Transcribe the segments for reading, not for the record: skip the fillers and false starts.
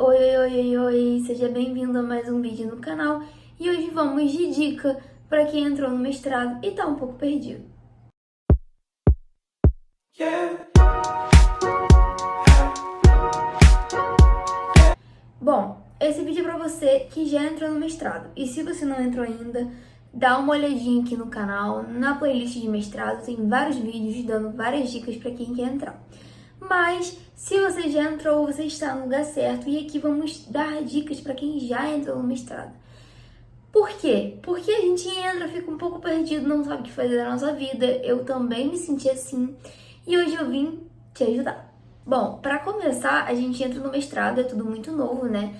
Oi, seja bem-vindo a mais um vídeo no canal e hoje vamos de dica para quem entrou no mestrado e tá um pouco perdido. Bom, esse vídeo é para você que já entrou no mestrado e se você não entrou ainda, dá uma olhadinha aqui no canal, na playlist de mestrado tem vários vídeos dando várias dicas para quem quer entrar. Mas, se você já entrou, você está no lugar certo e aqui vamos dar dicas para quem já entrou no mestrado. Por quê? Porque a gente entra, fica um pouco perdido, não sabe o que fazer da nossa vida. Eu também me senti assim e hoje eu vim te ajudar. Bom, para começar, a gente entra no mestrado, é tudo muito novo, né?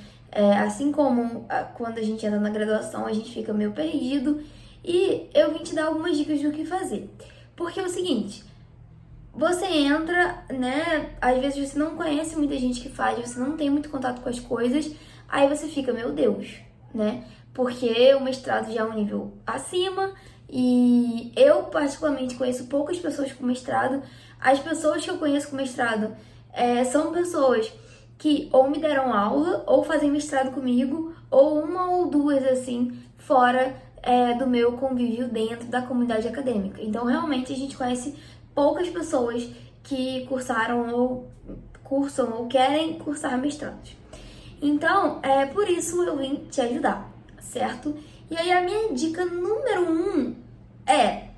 Assim como quando a gente entra na graduação, a gente fica meio perdido e eu vim te dar algumas dicas do que fazer. Porque é o seguinte... Você entra, né? Às vezes você não conhece muita gente que faz, você não tem muito contato com as coisas, aí você fica, meu Deus, né? Porque o mestrado já é um nível acima e eu, particularmente, conheço poucas pessoas com mestrado. As pessoas que eu conheço com mestrado são pessoas que ou me deram aula, ou fazem mestrado comigo, ou uma ou duas, assim, fora do meu convívio dentro da comunidade acadêmica. Então, realmente, a gente conhece poucas pessoas que cursaram ou cursam ou querem cursar mestrados. Então, por isso eu vim te ajudar, certo? E aí a minha dica número 1 é: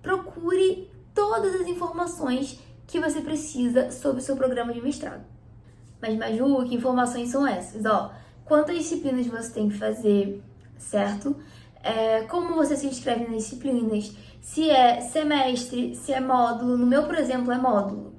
procure todas as informações que você precisa sobre o seu programa de mestrado. Mas, Maju, que informações são essas? Quantas disciplinas você tem que fazer, certo? Como você se inscreve nas disciplinas, se é semestre, se é módulo. No meu, por exemplo, é módulo.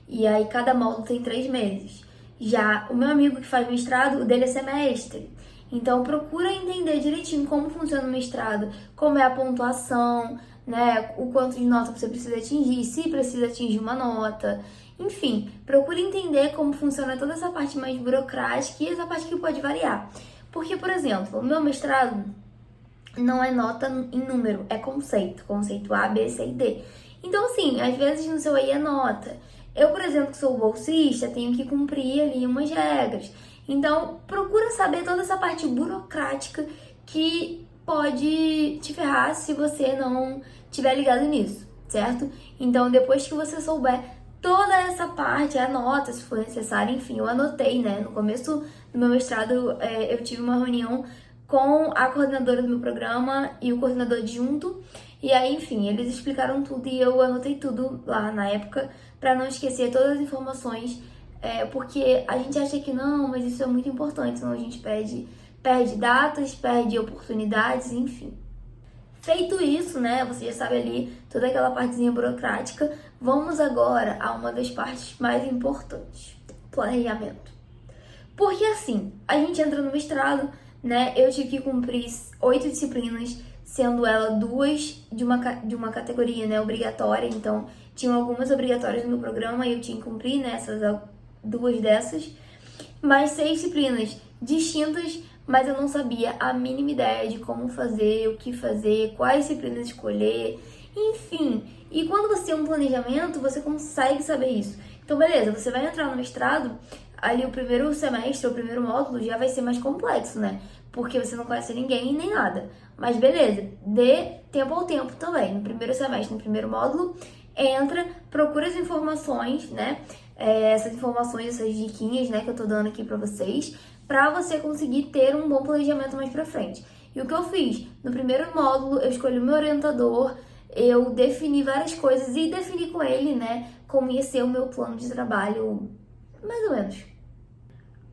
E aí cada módulo tem 3 meses. Já o meu amigo que faz mestrado, o dele é semestre. Então procura entender direitinho como funciona o mestrado, como é a pontuação, né? O quanto de nota você precisa atingir, se precisa atingir uma nota. Enfim, procura entender como funciona toda essa parte mais burocrática e essa parte que pode variar. Porque, por exemplo, o meu mestrado não é nota em número, é conceito. Conceito A, B, C e D. Então, assim, às vezes no seu aí é nota. Eu, por exemplo, que sou bolsista, tenho que cumprir ali umas regras. Então, procura saber toda essa parte burocrática que pode te ferrar se você não tiver ligado nisso, certo? Então, depois que você souber toda essa parte, anota se for necessário. Enfim, eu anotei, né? No começo do meu mestrado, eu tive uma reunião com a coordenadora do meu programa e o coordenador adjunto. E aí, enfim, eles explicaram tudo e eu anotei tudo lá na época para não esquecer todas as informações, porque a gente acha que não, mas isso é muito importante, senão a gente perde datas, perde oportunidades, enfim. Feito isso, né, você já sabe ali toda aquela partezinha burocrática, vamos agora a uma das partes mais importantes, planejamento. Porque assim, a gente entra no mestrado, né, eu tive que cumprir 8 disciplinas, sendo ela 2 de uma categoria, né, obrigatória. Então, tinham algumas obrigatórias no meu programa e eu tinha que cumprir, né, essas 2 dessas. Mais 6 disciplinas distintas, mas eu não sabia a mínima ideia de como fazer, o que fazer, quais disciplinas escolher, enfim. E quando você tem um planejamento, você consegue saber isso. Então, beleza, você vai entrar no mestrado, ali o primeiro semestre, o primeiro módulo já vai ser mais complexo, né? Porque você não conhece ninguém nem nada. Mas beleza, dê tempo ao tempo também. No primeiro semestre, no primeiro módulo, entra, procura as informações, né? Essas informações, essas diquinhas, né, que eu tô dando aqui pra vocês, pra você conseguir ter um bom planejamento mais pra frente. E o que eu fiz? No primeiro módulo, eu escolhi o meu orientador, eu defini várias coisas e defini com ele, né, como ia ser o meu plano de trabalho, mais ou menos.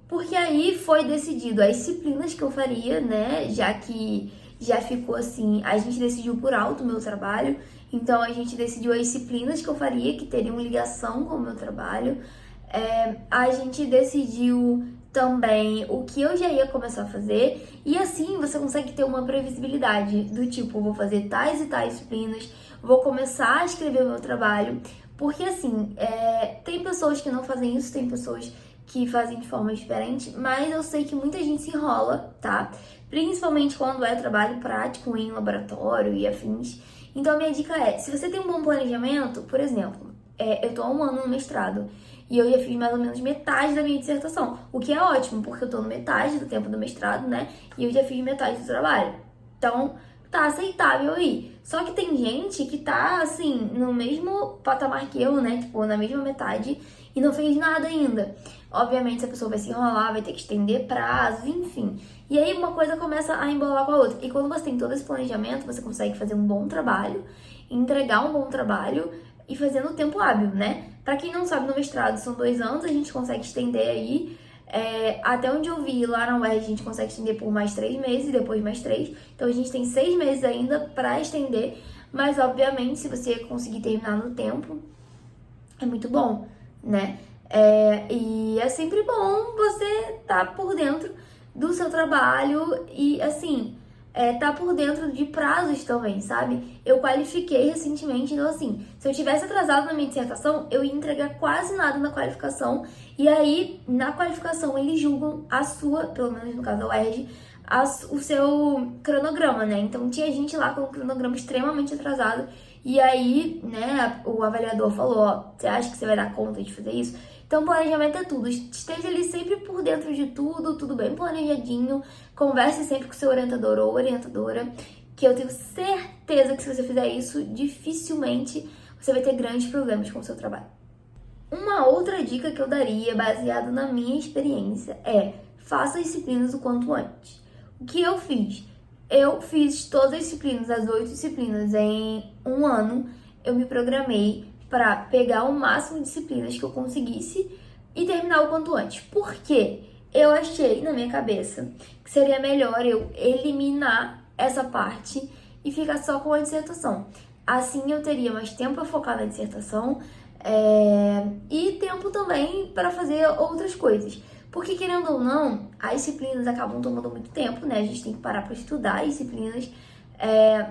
Porque aí foi decidido as disciplinas que eu faria, né, já que já ficou assim, a gente decidiu por alto o meu trabalho, então a gente decidiu as disciplinas que eu faria, que teriam ligação com o meu trabalho. A gente decidiu também o que eu já ia começar a fazer, e assim você consegue ter uma previsibilidade do tipo, vou fazer tais e tais disciplinas, vou começar a escrever o meu trabalho, porque assim, tem pessoas que não fazem isso, tem pessoas que fazem de forma diferente, mas eu sei que muita gente se enrola, tá? Principalmente quando é trabalho prático em laboratório e afins. Então a minha dica é, se você tem um bom planejamento, por exemplo, eu tô há 1 ano no mestrado, e eu já fiz mais ou menos metade da minha dissertação, o que é ótimo, porque eu tô no metade do tempo do mestrado, né, e eu já fiz metade do trabalho. Então, tá aceitável aí. Só que tem gente que tá, assim, no mesmo patamar que eu, né, tipo, na mesma metade, e não fez nada ainda. Obviamente, essa pessoa vai se enrolar, vai ter que estender prazos, enfim. E aí uma coisa começa a embolar com a outra. E quando você tem todo esse planejamento, você consegue fazer um bom trabalho, entregar um bom trabalho e fazer no tempo hábil, né? Pra quem não sabe, no mestrado são 2 anos, a gente consegue estender aí. Até onde eu vi, lá na UERJ, a gente consegue estender por mais 3 meses, depois mais 3. Então a gente tem 6 meses ainda pra estender. Mas, obviamente, se você conseguir terminar no tempo, é muito bom, né? E é sempre bom você estar por dentro do seu trabalho e, assim, tá por dentro de prazos também, sabe? Eu qualifiquei recentemente, então, assim, se eu tivesse atrasado na minha dissertação, eu ia entregar quase nada na qualificação. E aí, na qualificação, eles julgam a sua, pelo menos no caso da UERJ, o seu cronograma, né? Então, tinha gente lá com um cronograma extremamente atrasado. E aí, né, o avaliador falou, ó, você acha que você vai dar conta de fazer isso? Então, planejamento é tudo. Esteja ali sempre por dentro de tudo, tudo bem planejadinho. Converse sempre com o seu orientador ou orientadora, que eu tenho certeza que se você fizer isso, dificilmente você vai ter grandes problemas com o seu trabalho. Uma outra dica que eu daria, baseado na minha experiência, faça as disciplinas o quanto antes. O que eu fiz? Eu fiz todas as disciplinas, as 8 disciplinas, em um ano. Eu me programei para pegar o máximo de disciplinas que eu conseguisse e terminar o quanto antes. Por quê? Eu achei na minha cabeça que seria melhor eu eliminar essa parte e ficar só com a dissertação. Assim eu teria mais tempo para focar na dissertação e tempo também para fazer outras coisas. Porque, querendo ou não, as disciplinas acabam tomando muito tempo, né? A gente tem que parar para estudar as disciplinas.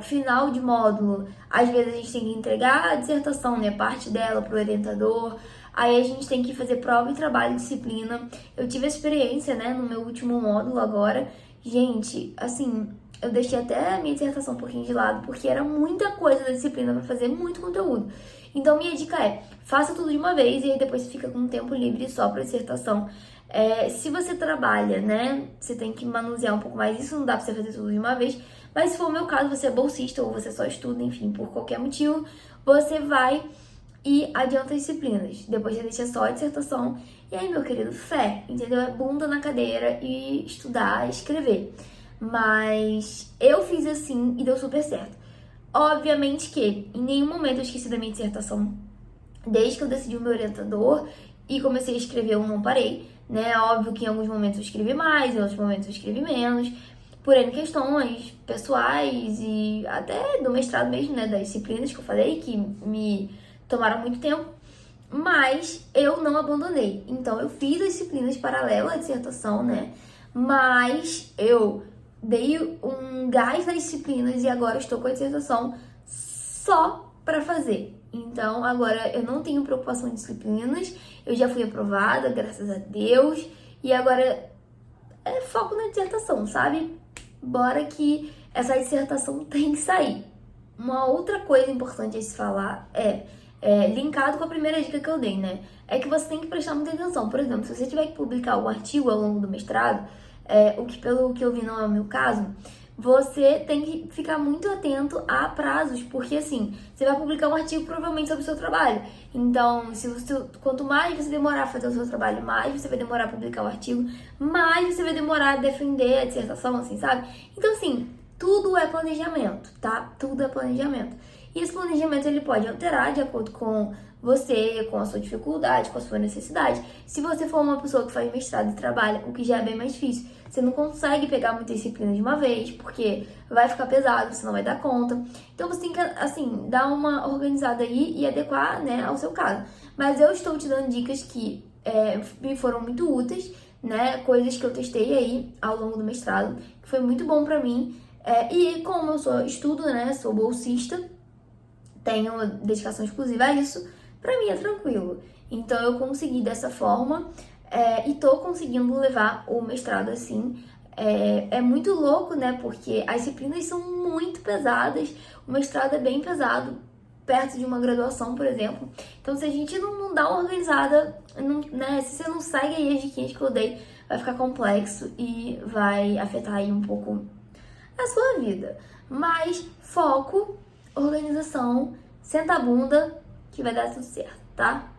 Final de módulo, às vezes a gente tem que entregar a dissertação, né? Parte dela para o orientador. Aí a gente tem que fazer prova e trabalho de disciplina. Eu tive a experiência, né? No meu último módulo agora. Gente, assim, eu deixei até a minha dissertação um pouquinho de lado, porque era muita coisa da disciplina para fazer, muito conteúdo. Então, minha dica faça tudo de uma vez e aí depois você fica com um tempo livre só para dissertação. Se você trabalha, né, você tem que manusear um pouco mais isso, não dá pra você fazer tudo de uma vez. Mas se for o meu caso, você é bolsista ou você só estuda, enfim, por qualquer motivo, você vai e adianta as disciplinas. Depois você deixa só a dissertação. E aí, meu querido, fé, entendeu? É bunda na cadeira e estudar, escrever. Mas eu fiz assim e deu super certo. Obviamente que em nenhum momento eu esqueci da minha dissertação. Desde que eu decidi o meu orientador e comecei a escrever, eu não parei, né? Óbvio que em alguns momentos eu escrevi mais, em outros momentos eu escrevi menos, por N questões pessoais e até do mestrado mesmo, né? Das disciplinas que eu falei, que me tomaram muito tempo, mas eu não abandonei. Então eu fiz as disciplinas paralelas à dissertação, né? Mas eu dei um gás nas disciplinas e agora estou com a dissertação só para fazer. Então, agora eu não tenho preocupação em disciplinas, eu já fui aprovada, graças a Deus, e agora é foco na dissertação, sabe? Bora que essa dissertação tem que sair. Uma outra coisa importante a se falar linkado com a primeira dica que eu dei, né? É que você tem que prestar muita atenção. Por exemplo, se você tiver que publicar um artigo ao longo do mestrado, o que pelo que eu vi não é o meu caso, você tem que ficar muito atento a prazos, porque assim, você vai publicar um artigo provavelmente sobre o seu trabalho. Então, quanto mais você demorar a fazer o seu trabalho, mais você vai demorar a publicar o artigo, mais você vai demorar a defender a dissertação, assim, sabe? Então, assim, tudo é planejamento, tá? Tudo é planejamento. E esse planejamento, ele pode alterar de acordo com você, com a sua dificuldade, com a sua necessidade. Se você for uma pessoa que faz mestrado e trabalha, o que já é bem mais difícil, você não consegue pegar muitas disciplinas de uma vez, porque vai ficar pesado, você não vai dar conta. Então você tem que, assim, dar uma organizada aí e adequar, né, ao seu caso. Mas eu estou te dando dicas que me foram muito úteis, né, coisas que eu testei aí ao longo do mestrado, que foi muito bom pra mim. E como eu estudo, né, sou bolsista, tenho uma dedicação exclusiva a isso, pra mim é tranquilo. Então eu consegui dessa forma e tô conseguindo levar o mestrado assim. É muito louco, né? Porque as disciplinas são muito pesadas, o mestrado é bem pesado perto de uma graduação, por exemplo. Então, se a gente não dá uma organizada, né, se você não segue aí as diquinhas que eu dei, vai ficar complexo e vai afetar aí um pouco a sua vida. Mas foco, organização, senta a bunda que vai dar tudo certo, tá?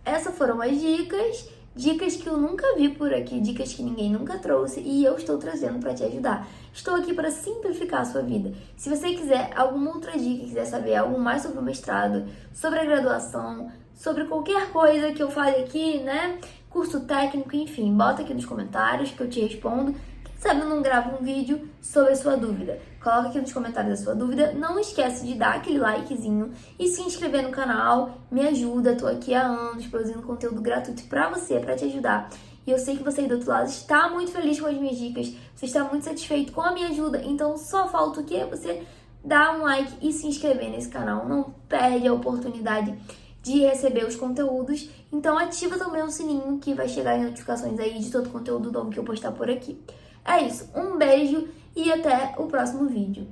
Essas foram as dicas. Dicas que eu nunca vi por aqui, dicas que ninguém nunca trouxe e eu estou trazendo para te ajudar. Estou aqui para simplificar a sua vida. Se você quiser alguma outra dica, quiser saber algo mais sobre o mestrado, sobre a graduação, sobre qualquer coisa que eu fale aqui, né? Curso técnico, enfim, bota aqui nos comentários que eu te respondo. Quem sabe eu não gravo um vídeo sobre a sua dúvida. Coloca aqui nos comentários a sua dúvida. Não esquece de dar aquele likezinho e se inscrever no canal. Me ajuda, tô aqui há anos produzindo conteúdo gratuito pra você, pra te ajudar. E eu sei que você aí do outro lado está muito feliz com as minhas dicas. Você está muito satisfeito com a minha ajuda. Então só falta o quê? Você dar um like e se inscrever nesse canal. Não perde a oportunidade de receber os conteúdos. Então ativa também o sininho que vai chegar as notificações aí de todo o conteúdo novo que eu postar por aqui. É isso, um beijo e até o próximo vídeo.